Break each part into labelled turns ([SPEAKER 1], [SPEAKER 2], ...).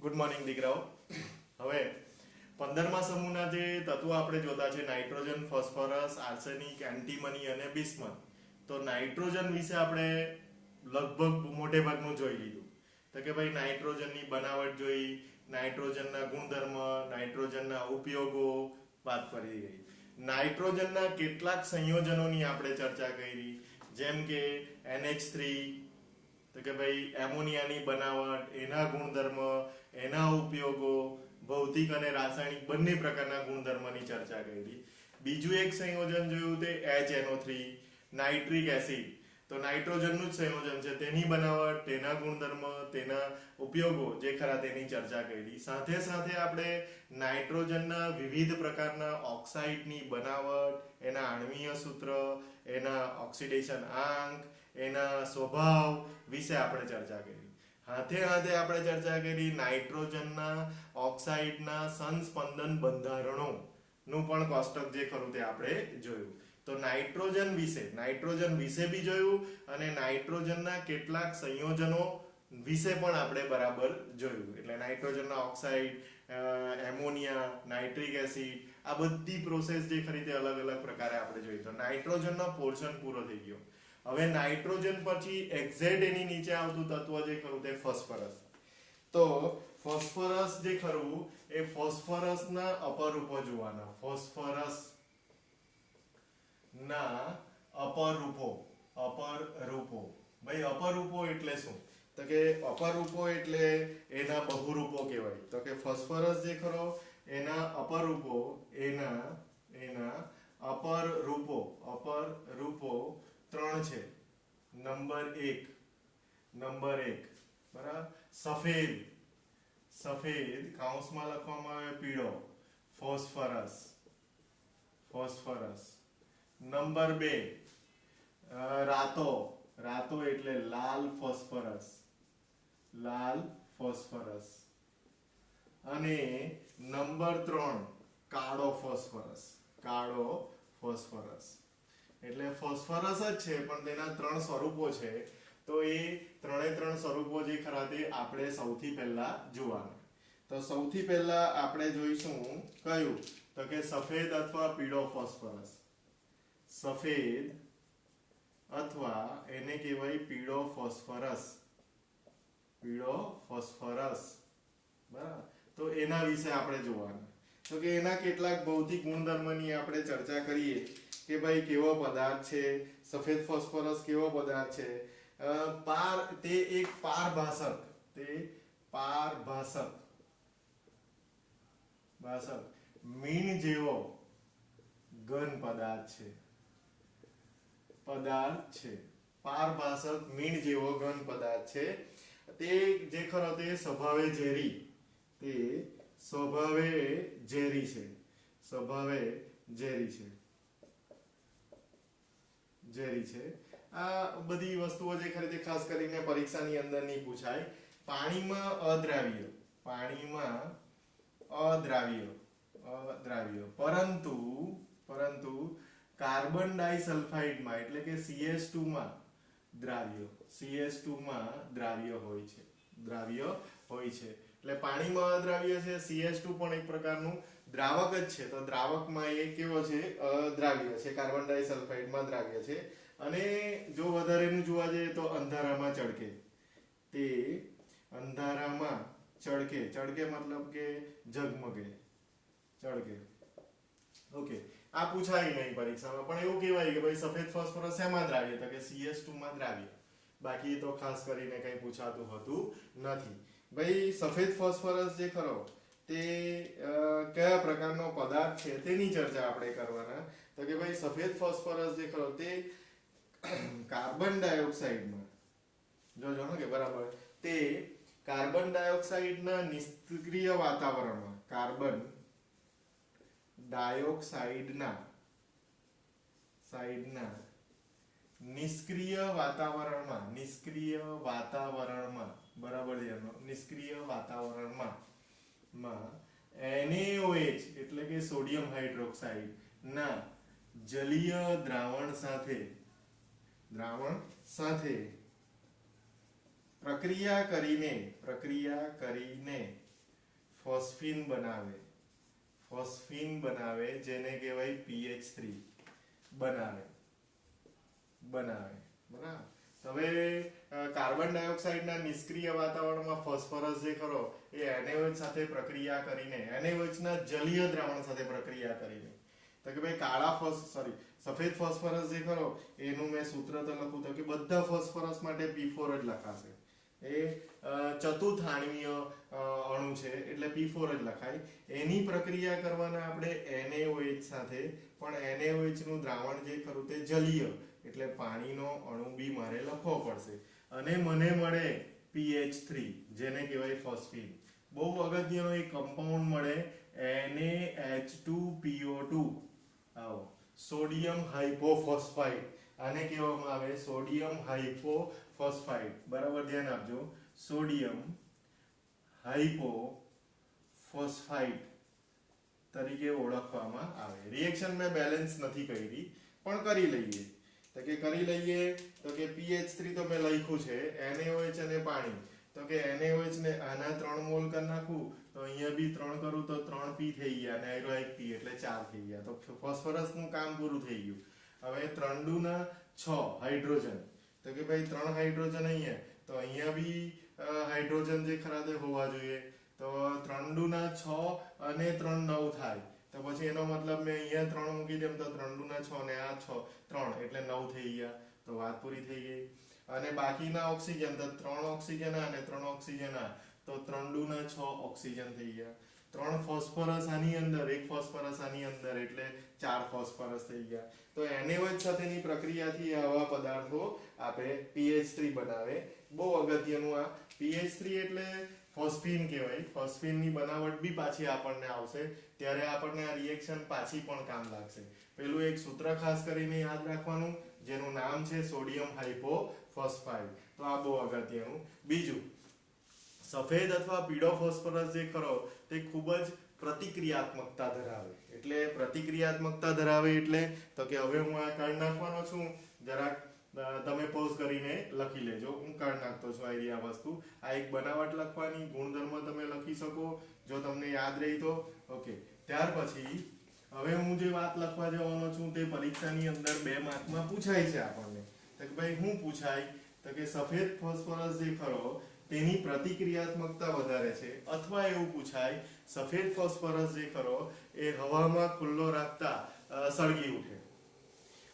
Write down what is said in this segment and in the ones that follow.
[SPEAKER 1] Good morning દીકરાઓ. હવે 15મા સમૂહના જે તત્વો આપણે જોતા છે નાઇટ્રોજન, ફોસ્ફરસ, આર્સેનિક, એન્ટીમની અને બિસ્મથ. તો નાઇટ્રોજન વિશે આપણે લગભગ મોટે ભાગનું જોઈ લીધું. તો કે ભાઈ નાઇટ્રોજનની બનાવટ જોઈ, નાઇટ્રોજનના ગુણધર્મ, નાઇટ્રોજનના ઉપયોગો વાત કરી ગઈ. નાઇટ્રોજનના કેટલાક સંયોજનોની આપણે ચર્ચા કરી, જેમ કે NH3, તો કે ભાઈ એમોનિયાની બનાવટ, એના ગુણધર્મ, એના ઉપયોગો, ભૌતિક અને રાસાયણિક બંને પ્રકારના ગુણધર્મની ચર્ચા કરી. બીજું એક સંયોજન જોયું તે HNO3, નાઇટ્રિક એસિડ. તો નાઇટ્રોજનનું જ સંયોજન છે, તેની બનાવટ, તેના ગુણધર્મ, તેના ઉપયોગો જે ખરા તેની ચર્ચા કરી. સાથે સાથે આપણે નાઇટ્રોજનના વિવિધ પ્રકારના ઓક્સાઇડની બનાવટ, એના આણ્વીય સૂત્ર, એના ઓક્સિડેશન આંક, એના સ્વભાવ વિશે આપણે ચર્ચા કરી. હાથે હાથે આપણે ચર્ચા કરી નાઇટ્રોજનના ઓક્સાઇડના સંસ્પંદન બંધારણો નું પણ કોષ્ટક જે ખરું તે આપણે જોયું. તો નાઇટ્રોજન વિશે બી જોયું અને નાઇટ્રોજનના કેટલાક સંયોજનો વિશે પણ આપણે બરાબર જોયું. એટલે નાઇટ્રોજનના ઓક્સાઇડ, એમોનિયા, નાઇટ્રિક એસિડ, આ બધી પ્રોસેસ જે ખરી તે અલગ અલગ પ્રકારે આપણે જોઈ. તો નાઇટ્રોજનનો પોર્શન પૂરો થઈ ગયો. હવે નાઇટ્રોજન પછી એક્ઝેક્ટ એની નીચે આવતું તત્વ જે ખરું તે ફોસ્ફરસ. તો ફોસ્ફરસ જે ખરું એ ફોસ્ફરસના અપરૂપો જોવાના. ફોસ્ફરસ ના અપરૂપો. ભાઈ અપરૂપો એટલે શું? તો કે અપરૂપો એટલે એના બહુરૂપો કહેવાય. તો કે ફોસ્ફરસ જે ખરો એના અપરૂપો, એના અપરૂપો 3 છે. નંબર 1 બરાબર, સફેદ કૌંસમાં લખવામાં આવે પીળો, ફોસ્ફરસ. નંબર 2 રાતો એટલે લાલ ફોસ્ફરસ. અને નંબર 3 કાળો ફોસ્ફરસ. એટલે ફોસ્ફરસ જ છે પણ તેના 3 સ્વરૂપો છે. તો એ ત્રણે સ્વરૂપો જે ખરા તે આપણે સૌથી પહેલા જોવાના. તો સૌથી પહેલા આપણે જોઈશું કયું? તો કે સફેદ અથવા પીળો ફોસ્ફરસ. સફેદ અથવા એને કહેવાય પીળો ફોસ્ફરસ. બરાબર, તો એના વિશે આપણે જોવાના. તો કે એના કેટલાક ભૌતિક ગુણધર્મની આપણે ચર્ચા કરીએ કે ભાઈ કેવો પદાર્થ છે, સફેદ ફોસ્ફરસ કેવો પદાર્થ છે. તે એક પારભાસક મીણ જેવો ઘન પદાર્થ છે. પારભાસક મીણ જેવો ઘન પદાર્થ છે. તે જે ખરો તે સ્વભાવે ઝેરી છે. આ બધી વસ્તુઓ જે ખરી તે ખાસ કરીને પરીક્ષાની અંદર નહીં પૂછાય. પાણીમાં અદ્રાવ્ય પરંતુ કાર્બન ડાઇસલ્ફાઇડમાં એટલે કે CS2 માં દ્રાવ્ય હોય છે. એટલે પાણીમાં અદ્રાવ્ય છે, CS2 પણ એક પ્રકારનું દ્રાવક જ છે. તો દ્રાવકમાં એ કેવો છે? અદ્રાવ્ય છે. કાર્બન ડાઇસલ્ફાઇડમાં દ્રાવ્ય છે. અને જો વધારેનું જોવા જઈએ તો અંધારામાં ચળકે. ચળકે મતલબ કે ઝગમગે, ચળકે. ઓકે, આ પૂછાય નહીં પરીક્ષામાં, પણ એવું કહેવાય કે ભાઈ સફેદ ફોસ્ફરસ શેમાં દ્રાવ્ય? તો કે CS2 માં દ્રાવ્ય. બાકી તો ખાસ કરીને કંઈ પૂછાતું હોતું નથી. ભાઈ સફેદ ફોસ્ફરસ જે ખરો તે કયા પ્રકારનો પદાર્થ છે તેની ચર્ચા આપણે કરવાના. તો કે ભાઈ સફેદ ફોસ્ફરસ જે ખરો તે કાર્બન ડાયોક્સાઇડમાં જોજો કે બરાબર, તે કાર્બન ડાયોક્સાઇડના નિષ્ક્રિય વાતાવરણમાં નિષ્ક્રિય વાતાવરણમાં બરાબર, નિષ્ક્રિય વાતાવરણમાં NaOH એટલે કે સોડિયમ હાઇડ્રોક્સાઇડ ના જલીય દ્રાવણ સાથે પ્રક્રિયા કરીને ફોસ્ફીન બનાવે જેને કહેવાય PH3 બનાવે બરાબર. તો હવે કાર્બન ડાયોક્સાઇડના નિષ્ક્રિય વાતાવરણમાં ફોસ્ફરસ જે ખરો એ NaOH સાથે પ્રક્રિયા કરીને NaOH ના જલીય દ્રાવણ સાથે પ્રક્રિયા કરીને તો કે ભાઈ સફેદ ફોસ્ફરસ જે ખરો એનું મેં સૂત્ર તો લખું તો કે બધા ફોસ્ફરસ માટે P4 જ લખાશે. એ ચતુર્થ આણ્વીય અણુ છે એટલે P4 જ લખાય. એની પ્રક્રિયા કરવાના આપણે NaOH સાથે, પણ NaOH નું દ્રાવણ જે ખરું તે જલીય એટલે પાણીનો અણુ બી મારે લખવો પડશે અને મને મળે PH3 જેને કહેવાય ફોસ્ફીન. બહુ અગત્યનો એક કમ્પાઉન્ડ મળે NaH2PO2. આવો સોડિયમ હાઇપોફોસ્ફાઇડ, આને કહેવામાં આવે સોડિયમ હાઇપોફોસ્ફાઇડ. બરાબર ધ્યાન આપજો, સોડિયમ હાઇપોફોસ્ફાઇડ તરીકે ઓળખવામાં આવે. રિએક્શન મેં બેલેન્સ નથી કરી પણ કરી લઈએ તો કે PH3 તો મેં લખ્યું છે NaOH અને પાણી. તો કે NaOH ને આના 3 મોલ કરી નાખું તો અહીંયા બી 3 કરું તો 3P થઈ ગયા અને આયરો એક P એટલે 4 થઈ ગયા. તો ફોસ્ફરસ નું કામ પૂરું થઈ ગયું. હવે 3 2 ના 6 હાઇડ્રોજન. તો કે ભાઈ 3 હાઇડ્રોજન અહીંયા, તો અહીંયા બી હાઇડ્રોજન જે ખરા તે હોવા જોઈએ. તો 3 2 ના 6 અને 3 9 થાય. તો પછી એનો મતલબ મેં અહીંયા 3 મૂકી દેમ તો 3 2 ના 6 ને આ 6 3 એટલે 9 થઈ ગયા. તો વાત પૂરી થઈ ગઈ. અને બાકીના ઓક્સિજન તો 3 ઓક્સિજન અને 3 ઓક્સિજન આ, તો 3 2 ના 6 ઓક્સિજન થઈ ગયા. 3 ફોસ્ફરસ આની અંદર, 1 ફોસ્ફરસ આની અંદર એટલે 4 ફોસ્ફરસ થઈ ગયા. તો NaOH સાથેની પ્રક્રિયાથી આવા પદાર્થો આપે PH3 બનાવે. બહુ અગત્યનું આ PH3 એટલે ફોસ્ફીન કહેવાય. ફોસ્ફીનની બનાવટ બી પાછી આપણને આવશે ત્યારે આપણને આ રિએક્શન પાછી પણ કામ લાગશે. પેલું એક સૂત્ર ખાસ કરીને યાદ રાખવાનું જેનું નામ છે સોડિયમ હાઇપોફોસ્ફાઇડ. તો આ બહુ અગત્યનું. બીજું, સફેદ અથવા પીળો ફોસ્ફરસ જે ખરો તે ખૂબ જ પ્રતિક્રિયાત્મકતા ધરાવે. એટલે પ્રતિક્રિયાત્મકતા ધરાવે એટલે તો કે હવે હું આ કાઢી નાખવાનો છું, જરાક તમે પોઝ કરીને લખી લેજો. હું કાઢી નાખતો છું આ વસ્તુ. આ એક બનાવટ લખવાની, ગુણધર્મ તમે લખી શકો જો તમને યાદ રહી તો. ઓકે, ત્યાર પછી હવે હું જે વાત લખવા જવાનો છું તે પરીક્ષાની અંદર 2 માર્કમાં પૂછાય છે આપણને. તો કે ભાઈ શું પૂછાય? તો કે સફેદ ફોસ્ફરસ જે ખરો તેની પ્રતિક્રિયાત્મકતા વધારે છે, અથવા એવું પૂછાય સફેદ ફોસ્ફરસ જે ખરો એ હવામાં ખુલ્લો રાખતા સળગી ઉઠે.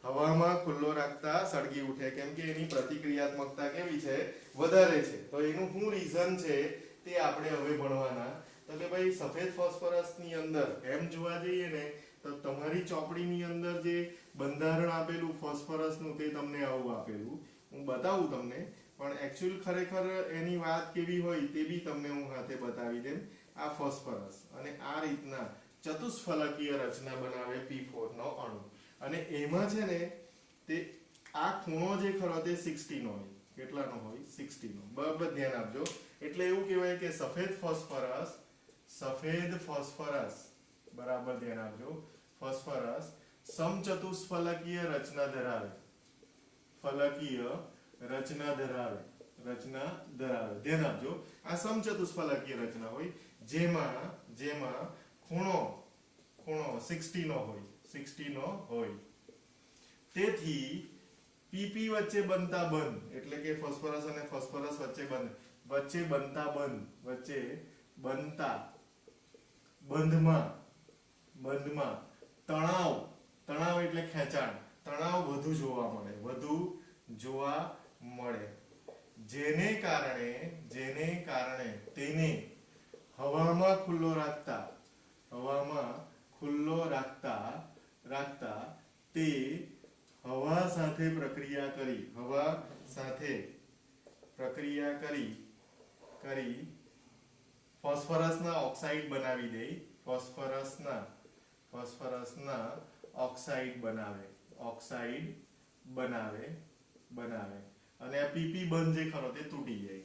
[SPEAKER 1] હવામાં ખુલ્લો રાખતા સળગી ઉઠે કેમ કે એની પ્રતિક્રિયાત્મકતા કેવી છે? વધારે છે. તો એનું શું રીઝન છે તે આપણે હવે ભણવાના. તો કે ભાઈ સફેદ ફોસ્ફરસની અંદર એમ જોવા જઈએ ને તો તમારી ચોપડીની અંદર જે બંધારણ આપેલું ફોસ્ફરસનું તે તમને આવું આપેલું. હું બતાવું તમને, પણ એકચ્યુઅલ ખરેખર એની વાત કેવી હોય તે બી તમને હું હાથે બતાવી દેમ. આ ફોસ્ફરસ અને આ રીતના ચતુષ્ફલકીય રચના બનાવે P4 નો અણુ. અને એમાં છે ને તે આ ખૂણો જે ખરો તે 60 નો હોય. કેટલાનો હોય? 60 નો. બરાબર ધ્યાન આપજો. એટલે એવું કહેવાય કે સફેદ ફોસ્ફરસ બરાબર ધ્યાન આપજો, ફોસ્ફરસ સમચતુષ્ફલકીય રચના ધરાવે. ફલકીય રચના ધરાવે. ધ્યાન આપજો, આ સમચતુષ્ફલકીય રચના હોય જેમાં ખૂણો 60 નો હોય. 60 નો હોય. તેથી PP વચ્ચે બનતા બંધ એટલે કે ફોસ્ફરસ અને ફોસ્ફરસ વચ્ચે બનતા બંધમાં તણાવ એટલે ખેંચાણ, તણાવ વધુ જોવા મળે. જેને કારણે તેને હવામાં ખુલ્લો રાખતા તે હવા સાથે પ્રક્રિયા કરી ફોસ્ફરસના ઓક્સાઇડ બનાવી દે. ફોસ્ફરસના ઓક્સાઇડ બનાવે અને આ PP બંધ જે ખરો તે તૂટી જાય.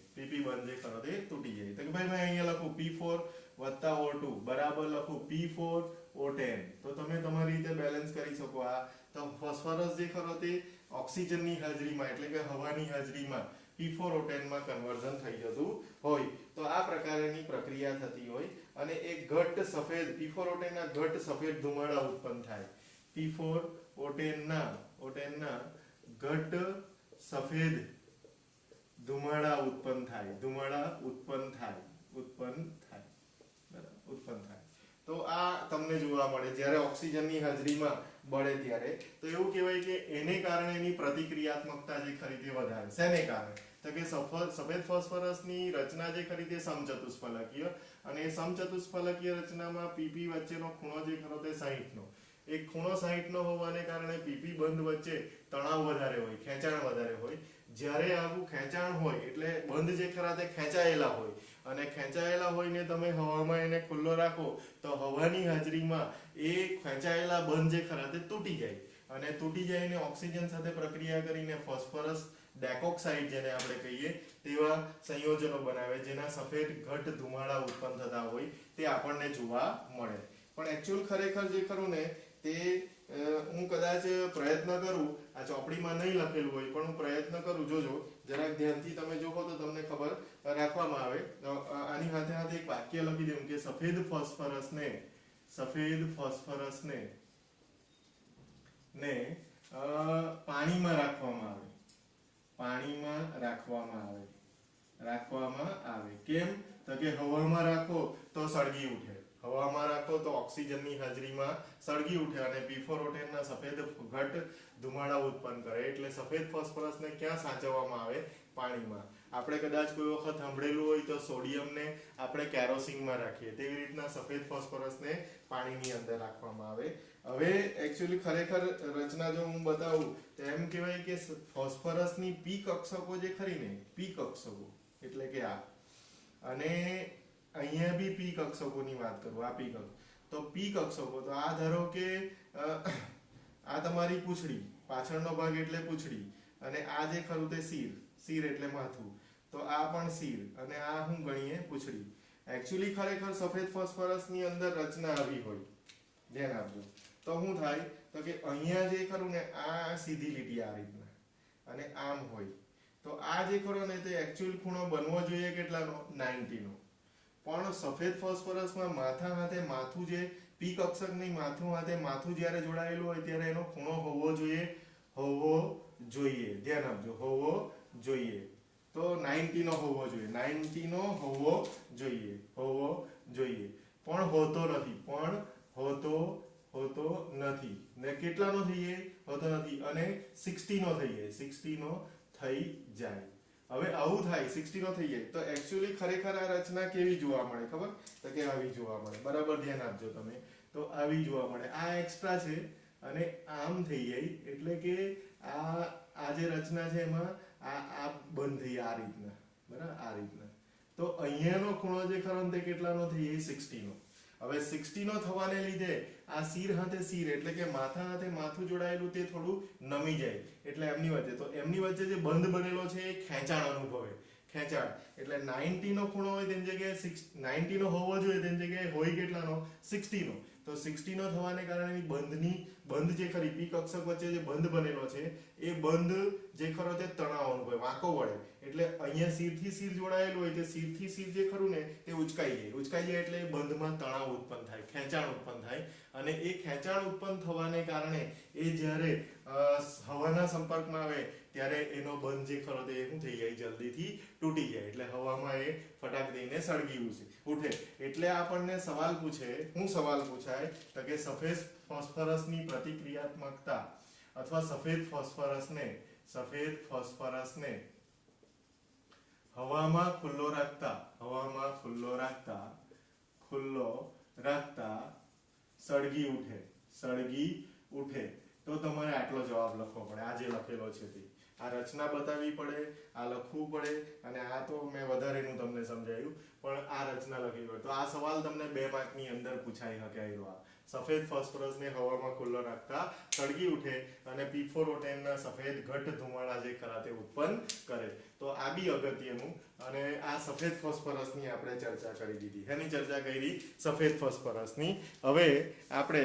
[SPEAKER 1] તો કે ભાઈ મેં અહીંયા લખું P4 O2 બરાબર લખું P4O10. તો તમે તમારી રીતે બેલેન્સ કરી શકો. આ તો ફોસ્ફરસ જે ખરો તે ઓક્સિજનની હાજરીમાં એટલે કે હવાની હાજરીમાં P4O10 માં કન્વર્ઝન થઈ જતું હોય. તો આ પ્રકારની પ્રક્રિયા પ્રક્રિયા થતી હોય અને એક ઘટ્ટ સફેદ P4O10 ના ઘટ્ટ સફેદ ધુમાડા ઉત્પન્ન થાય. P4O10 ના ઘટ્ટ સફેદ ધુમાડા ઉત્પન્ન થાય. બરાબર, તો આ તમને જોવા મળે જ્યારે ઓક્સિજનની હાજરીમાં બળે ત્યારે. તો એવું કહેવાય કે એને કારણે એની પ્રતિક્રિયાત્મકતા જે ખરી તે વધારે. શેને કારણે? તો કે સફેદ ફોસ્ફરસની રચના જે ખરી તે સમચતુષ્ફલકીય, અને એ સમચતુષ્ફલકીય રચનામાં PP વચ્ચેનો ખૂણો જે ખરો તે 60 નો. એક ખૂણો 60 નો હોવાને કારણે PP બંધ વચ્ચે તણાવ વધારે હોય, ખેંચાણ વધારે હોય. જ્યારે આવું ખેંચાણ હોય એટલે બંધ જે ખરા તે ખેંચાયેલા હોય, અને ખેંચાયેલા હોય ને તમે હવામાં એને ખુલ્લો રાખો તો હવાની હાજરીમાં એ ખેંચાયેલા બંધ જે ખરા તે તૂટી જાય, અને તૂટી જઈને ઓક્સિજન સાથે પ્રક્રિયા કરીને ફોસ્ફરસ ડેકોક્સાઇડ જેને આપણે કહીએ તેવા સંયોજનો બનાવે, જેના સફેદ ઘટ્ટ ધુમાડા ઉત્પન્ન થતા હોય તે આપણને જોવા મળે. પણ એકચ્યુઅલ ખરેખર જે ખરું ને તે હું કદાચ પ્રયત્ન કરું, આ ચોપડીમાં નહીં લખેલું હોય પણ હું પ્રયત્ન કરું, જોજો જરાક ધ્યાનથી તમે જોવો તો તમને ખબર રાખવામાં આવે. આની સાથે સાથે એક વાક્ય લખી દઉં કે સફેદ ફોસ્ફરસને પાણીમાં રાખવામાં આવે. કેમ? તો કે હવામાં રાખો તો સળગી ઉઠે, હવામાં રાખો તો ઓક્સિજનની હાજરીમાં સળગી ઉઠે અને P4O10 ના સફેદ ઘટ્ટ ધુમાડા ઉત્પન્ન કરે. એટલે સફેદ ફોસ્ફરસને ક્યાં સાચવવામાં આવે? પાણીમાં. આપણે કદાચ કોઈ વખત સાંભળેલું હોય તો સોડિયમને આપણે કેરોસીનમાં રાખીએ, તેવી રીતના સફેદ ફોસ્ફરસને પાણીની અંદર રાખવામાં આવે. હવે એકચ્યુઅલી ખરેખર રચના જો હું બતાવું તો એમ કહેવાય કે ફોસ્ફરસની પી કક્ષકો જે ખરી ને, પી કક્ષકો એટલે કે આ, અને અહીંયા બી પી કક્ષકોની વાત કરું, આ પી કક્ષક, તો પી કક્ષકો તો આ ધારો કે આ તમારી પૂંછડી, પાછળનો ભાગ એટલે પૂંછડી, અને આ જે ખરું તે શિર એટલે માથું, તો આ પણ શિર અને આ હું ગણીએ પૂંછડી. એકચ્યુઅલી ખરેખર સફેદ ફોસ્ફરસની અંદર રચના આવી હોય, ધ્યાન આપજો. તો શું થાય? તો કે અહીંયા જે ખરું ને આ સીધી લીટી આ રીતના અને આમ હોય, તો આ જે ખરો ને તે એકચ્યુઅલ ખૂણો બનવો જોઈએ કેટલાનો? 90 નો. પણ સફેદ ફોસ્ફરસમાં માથા સાથે માથું જે પી કક્ષકની માથું જ્યારે જોડાયેલું હોય ત્યારે એનો ખૂણો હોવો જોઈએ. ધ્યાન આપજો, હોવો જોઈએ. તો 90 નો હોવો જોઈએ. પણ હોતો નથી. ને કેટલાનો થઈએ? હોતો નથી. અને 60 નો થઈ જાય. હવે આવું થાય, 60 નો થઈ જાય તો એકચ્યુઅલી ખરેખર આ રચના કેવી જોવા મળે ખબર? તો કે આવી જોવા મળે. બરાબર ધ્યાન આપજો તમે. તો આવી જોવા મળે. આ એક્સ્ટ્રા છે અને આમ થઈ જાય, એટલે કે આ જે રચના છે એમાં આ બંધ થઈ આ રીતના, બરાબર આ રીતના. તો અહીંયાનો ખૂણો જે ખરો તે કેટલાનો થઈ જાય? 60 નો. હવે 60 નો થવાને લીધે આ શિર એટલે કે માથા સાથે માથું જોડાયેલું તે થોડું નમી જાય, એટલે એમની વચ્ચે જે બંધ બનેલો છે એ ખેંચાણ અનુભવે. એટલે 90 નો ખૂણો હોય તેની જગ્યાએ 90 નો હોવો જોઈએ, તેની જગ્યાએ હોય કેટલાનો? 60 નો. તો 60 નો થવાને કારણે બંધ જે ખરી પી કક્ષક વચ્ચે જે બંધ બનેલો છે એ બંધ જે ખરો તે તણાવ અનુભવે, વાંકો વળે. એટલે અહીંયા શિરથી શિર જોડાયેલું હોય તે શિરથી શિર જે ખરું ને તે ઉચકાઈ જાય એટલે બંધમાં તણાવ ઉત્પન્ન થાય, ખેંચાણ ઉત્પન્ન થાય. અને એ ખેંચાણ ઉત્પન્ન થવાને કારણે એ જ્યારે હવાના સંપર્કમાં આવે ત્યારે એનો બંધ જે ખરો તે શું થઈ જાય? જલ્દીથી તૂટી જાય. એટલે હવામાં એ ફટાક દઈને સળગી ઉઠે. એટલે આપણને સવાલ પૂછાય તો કે સફેદ ફોસ્ફરસની પ્રતિક્રિયાત્મકતા અથવા સફેદ ફોસ્ફરસને હવામાં ખુલ્લો રાખતા સળગી ઉઠે. તો તમારે આટલો જવાબ લખવો પડે. આ જે લખેલો છે તે, આ રચના બતાવવી પડે, આ લખવું પડે, અને આ તો મેં વધારેનું તમને સમજાવ્યું, પણ આ રચના લખવી પડે. તો આ સવાલ તમને 2 માર્કની અંદર પૂછાઈ શકે. સફેદ ફોસ્ફરસને હવામાં ખુલ્લો રાખતા સળગી ઉઠે અને P4O10 ના સફેદ ઘટ્ટ ધુમાડા જે ખરા તે ઉત્પન્ન કરે. તો આ બી અગત્યનું. અને આ સફેદ ફોસ્ફરસની આપણે ચર્ચા કરી દીધી. એની ચર્ચા કરી સફેદ ફોસ્ફરસની. હવે આપણે